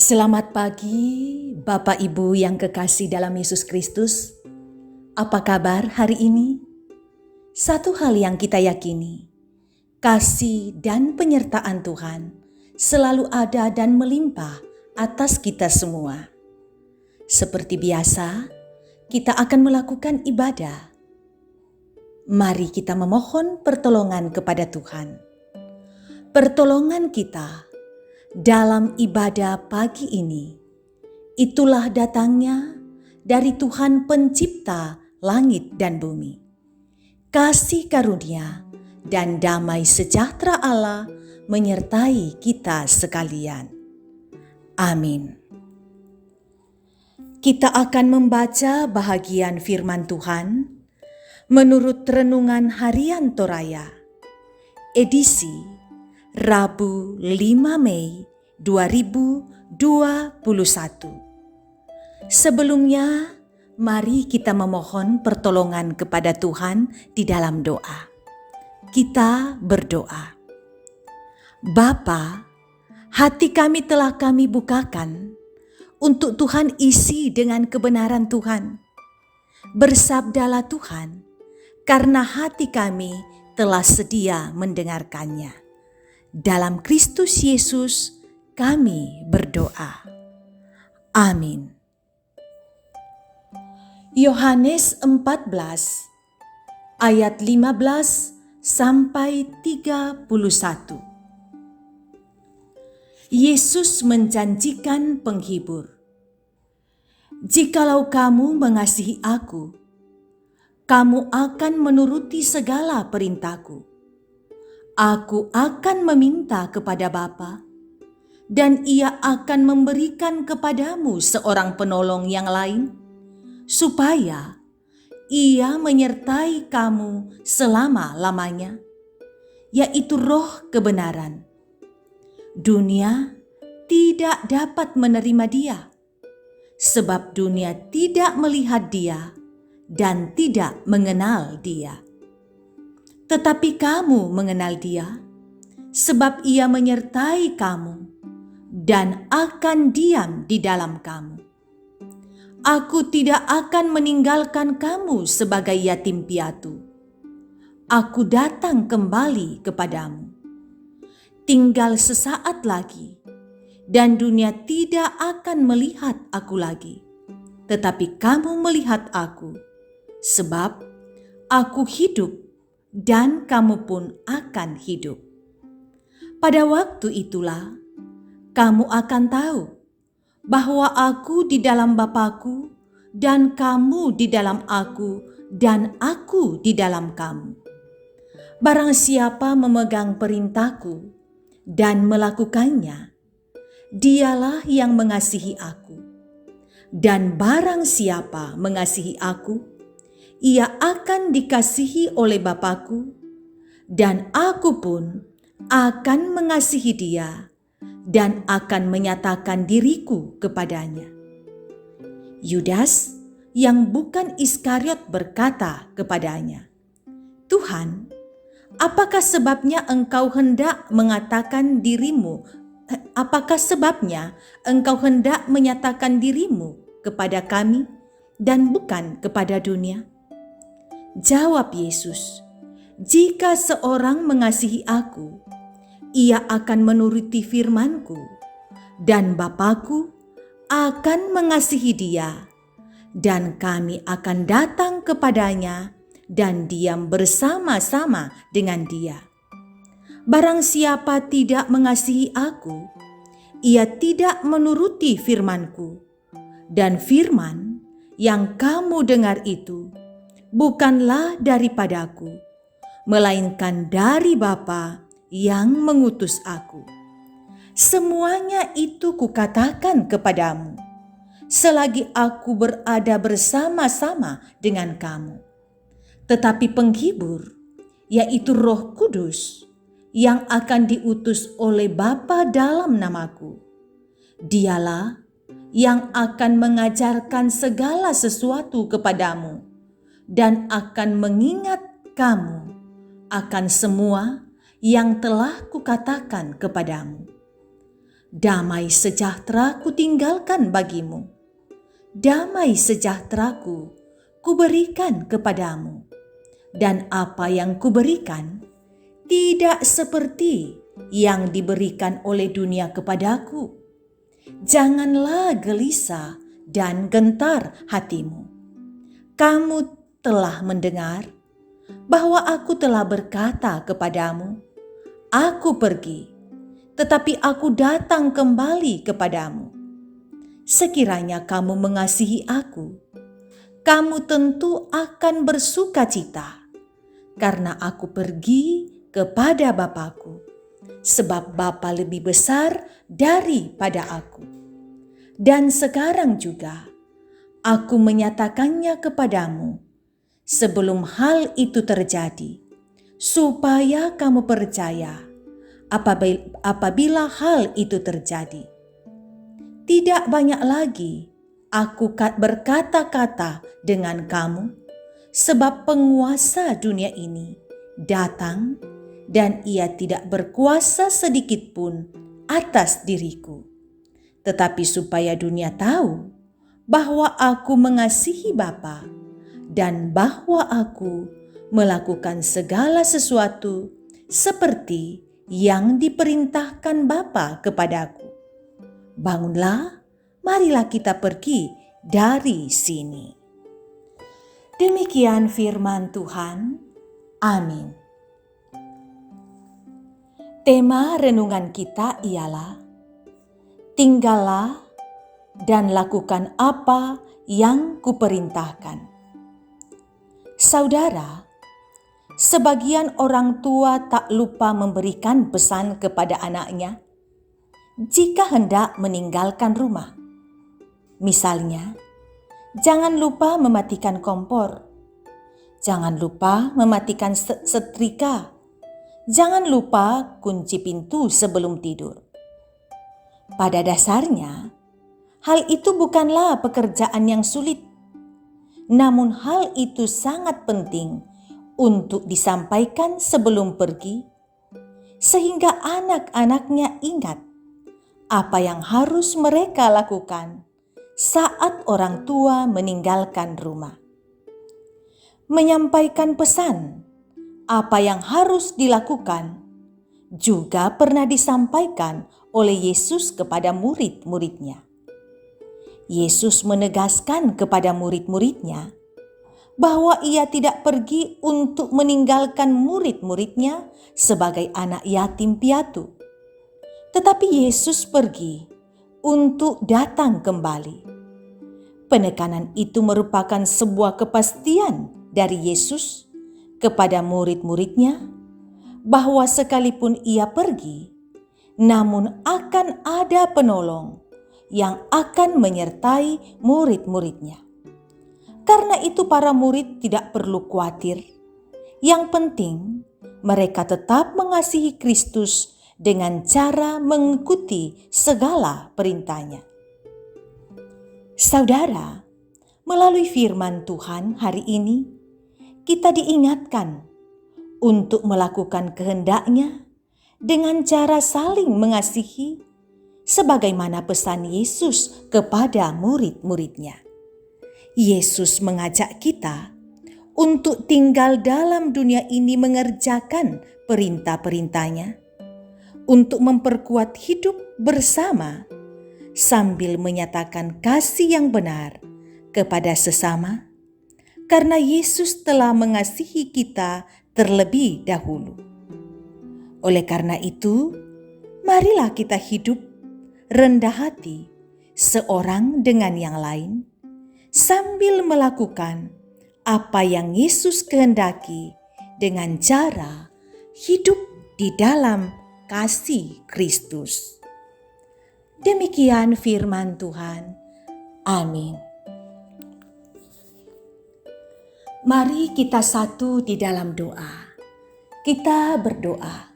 Selamat pagi, Bapak Ibu yang kekasih dalam Yesus Kristus. Apa kabar hari ini? Satu hal yang kita yakini, kasih dan penyertaan Tuhan selalu ada dan melimpah atas kita semua. Seperti biasa, kita akan melakukan ibadah. Mari kita memohon pertolongan kepada Tuhan. Pertolongan kita dalam ibadah pagi ini, itulah datangnya dari Tuhan Pencipta langit dan bumi. Kasih karunia dan damai sejahtera Allah menyertai kita sekalian. Amin. Kita akan membaca bahagian firman Tuhan menurut Renungan Harian Toraya, edisi Rabu 5 Mei 2021. Sebelumnya, mari kita memohon pertolongan kepada Tuhan di dalam doa. Kita berdoa. Bapa, hati kami telah kami bukakan untuk Tuhan isi dengan kebenaran Tuhan. Bersabdalah Tuhan, karena hati kami telah sedia mendengarkannya. Dalam Kristus Yesus kami berdoa. Amin. Yohanes 14 ayat 15 sampai 31. Yesus menjanjikan penghibur. Jikalau kamu mengasihi aku, kamu akan menuruti segala perintahku. Aku akan meminta kepada Bapa, dan Ia akan memberikan kepadamu seorang penolong yang lain, supaya Ia menyertai kamu selama-lamanya, yaitu Roh kebenaran. Dunia tidak dapat menerima Dia, sebab dunia tidak melihat Dia dan tidak mengenal Dia. Tetapi kamu mengenal Dia, sebab Ia menyertai kamu dan akan diam di dalam kamu. Aku tidak akan meninggalkan kamu sebagai yatim piatu. Aku datang kembali kepadamu. Tinggal sesaat lagi, dan dunia tidak akan melihat aku lagi. Tetapi kamu melihat aku, sebab aku hidup dan kamu pun akan hidup. Pada waktu itulah kamu akan tahu bahwa aku di dalam Bapa-Ku dan kamu di dalam aku dan aku di dalam kamu. Barang siapa memegang perintahku dan melakukannya, dialah yang mengasihi aku. Dan barang siapa mengasihi aku, ia akan dikasihi oleh Bapa-Ku, dan aku pun akan mengasihi dia dan akan menyatakan diriku kepadanya. Yudas yang bukan Iskariot berkata kepadanya, Tuhan, apakah sebabnya engkau hendak menyatakan dirimu kepada kami dan bukan kepada dunia? Jawab Yesus, jika seorang mengasihi aku, ia akan menuruti firman-Ku, dan Bapa-Ku akan mengasihi dia, dan kami akan datang kepadanya dan diam bersama-sama dengan dia. Barang siapa tidak mengasihi aku, ia tidak menuruti firman-Ku, dan firman yang kamu dengar itu bukanlah daripadaku, melainkan dari Bapa yang mengutus aku. Semuanya itu kukatakan kepadamu, selagi aku berada bersama-sama dengan kamu. Tetapi penghibur, yaitu Roh Kudus, yang akan diutus oleh Bapa dalam namaku, dialah yang akan mengajarkan segala sesuatu kepadamu dan akan mengingat kamu akan semua yang telah kukatakan kepadamu. Damai sejahtera kutinggalkan bagimu. Damai sejahteraku kuberikan kepadamu. Dan apa yang kuberikan tidak seperti yang diberikan oleh dunia kepadaku. Janganlah gelisah dan gentar hatimu. Kamu telah mendengar bahwa aku telah berkata kepadamu, aku pergi, tetapi aku datang kembali kepadamu. Sekiranya kamu mengasihi aku, kamu tentu akan bersuka cita, karena aku pergi kepada Bapa-Ku, sebab Bapa lebih besar daripada aku. Dan sekarang juga aku menyatakannya kepadamu sebelum hal itu terjadi, supaya kamu percaya apabila hal itu terjadi. Tidak banyak lagi aku berkata-kata dengan kamu, sebab penguasa dunia ini datang dan ia tidak berkuasa sedikit pun atas diriku. Tetapi supaya dunia tahu bahwa aku mengasihi Bapa dan bahwa aku melakukan segala sesuatu seperti yang diperintahkan Bapa kepadaku. Bangunlah, marilah kita pergi dari sini. Demikian firman Tuhan. Amin. Tema renungan kita ialah tinggallah dan lakukan apa yang kuperintahkan. Saudara, sebagian orang tua tak lupa memberikan pesan kepada anaknya jika hendak meninggalkan rumah. Misalnya, jangan lupa mematikan kompor, jangan lupa mematikan setrika, jangan lupa kunci pintu sebelum tidur. Pada dasarnya, hal itu bukanlah pekerjaan yang sulit, namun hal itu sangat penting untuk disampaikan sebelum pergi, sehingga anak-anaknya ingat apa yang harus mereka lakukan saat orang tua meninggalkan rumah. Menyampaikan pesan apa yang harus dilakukan juga pernah disampaikan oleh Yesus kepada murid-muridnya. Yesus menegaskan kepada murid-muridnya bahwa ia tidak pergi untuk meninggalkan murid-muridnya sebagai anak yatim piatu. Tetapi Yesus pergi untuk datang kembali. Penekanan itu merupakan sebuah kepastian dari Yesus kepada murid-muridnya bahwa sekalipun ia pergi, namun akan ada penolong yang akan menyertai murid-muridnya. Karena itu para murid tidak perlu khawatir. Yang penting mereka tetap mengasihi Kristus dengan cara mengikuti segala perintahnya. Saudara, melalui firman Tuhan hari ini, kita diingatkan untuk melakukan kehendak-Nya dengan cara saling mengasihi sebagaimana pesan Yesus kepada murid-muridnya. Yesus mengajak kita untuk tinggal dalam dunia ini mengerjakan perintah-perintahnya, untuk memperkuat hidup bersama sambil menyatakan kasih yang benar kepada sesama, karena Yesus telah mengasihi kita terlebih dahulu. Oleh karena itu, marilah kita hidup rendah hati seorang dengan yang lain, sambil melakukan apa yang Yesus kehendaki dengan cara hidup di dalam kasih Kristus. Demikian firman Tuhan. Amin. Mari kita satu di dalam doa. Kita berdoa.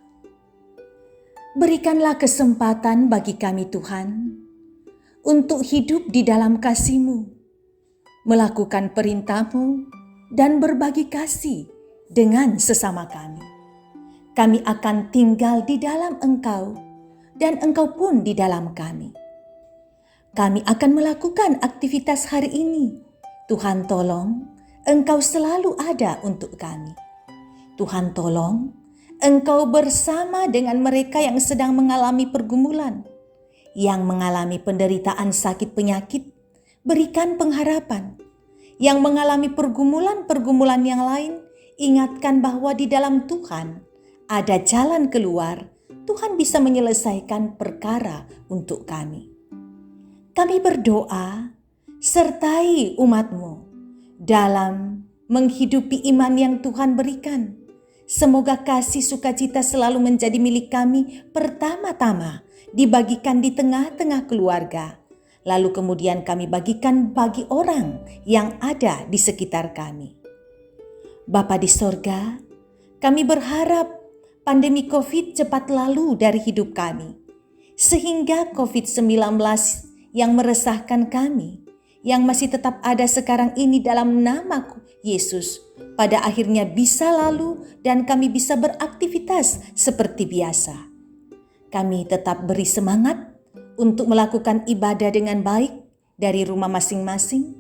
Berikanlah kesempatan bagi kami Tuhan untuk hidup di dalam kasih-Mu, melakukan perintah-Mu dan berbagi kasih dengan sesama kami. Kami akan tinggal di dalam Engkau dan Engkau pun di dalam kami. Kami akan melakukan aktivitas hari ini. Tuhan tolong, Engkau selalu ada untuk kami. Tuhan tolong, Engkau bersama dengan mereka yang sedang mengalami pergumulan, yang mengalami penderitaan sakit penyakit, berikan pengharapan. Yang mengalami pergumulan-pergumulan yang lain, ingatkan bahwa di dalam Tuhan ada jalan keluar. Tuhan bisa menyelesaikan perkara untuk kami. Kami berdoa, sertai umat-Mu dalam menghidupi iman yang Tuhan berikan. Semoga kasih sukacita selalu menjadi milik kami pertama-tama dibagikan di tengah-tengah keluarga. Lalu kemudian kami bagikan bagi orang yang ada di sekitar kami. Bapa di sorga, kami berharap pandemi COVID cepat lalu dari hidup kami. Sehingga COVID-19 yang meresahkan kami, yang masih tetap ada sekarang ini dalam nama Yesus, pada akhirnya bisa lalu dan kami bisa beraktivitas seperti biasa. Kami tetap beri semangat untuk melakukan ibadah dengan baik dari rumah masing-masing.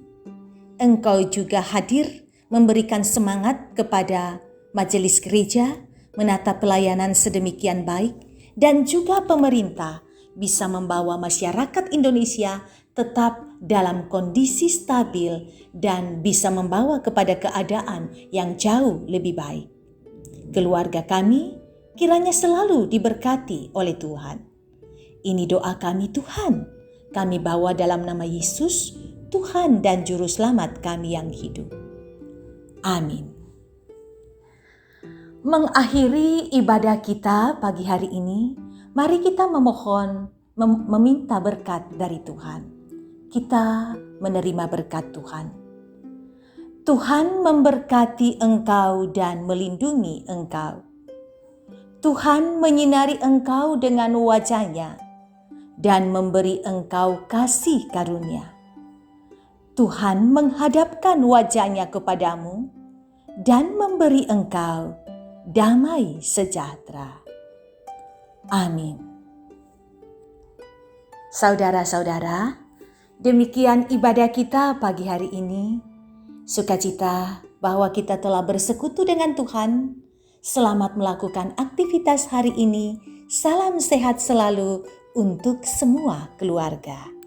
Engkau juga hadir memberikan semangat kepada majelis gereja, menata pelayanan sedemikian baik, dan juga pemerintah bisa membawa masyarakat Indonesia tetap dalam kondisi stabil dan bisa membawa kepada keadaan yang jauh lebih baik. Keluarga kami kiranya selalu diberkati oleh Tuhan. Ini doa kami Tuhan, kami bawa dalam nama Yesus, Tuhan dan Juru Selamat kami yang hidup. Amin. Mengakhiri ibadah kita pagi hari ini, mari kita meminta berkat dari Tuhan. Kita menerima berkat Tuhan. Tuhan memberkati engkau dan melindungi engkau. Tuhan menyinari engkau dengan wajah-Nya dan memberi engkau kasih karunia. Tuhan menghadapkan wajah-Nya kepadamu dan memberi engkau damai sejahtera. Amin. Saudara-saudara, demikian ibadah kita pagi hari ini. Sukacita bahwa kita telah bersekutu dengan Tuhan. Selamat melakukan aktivitas hari ini. Salam sehat selalu untuk semua keluarga.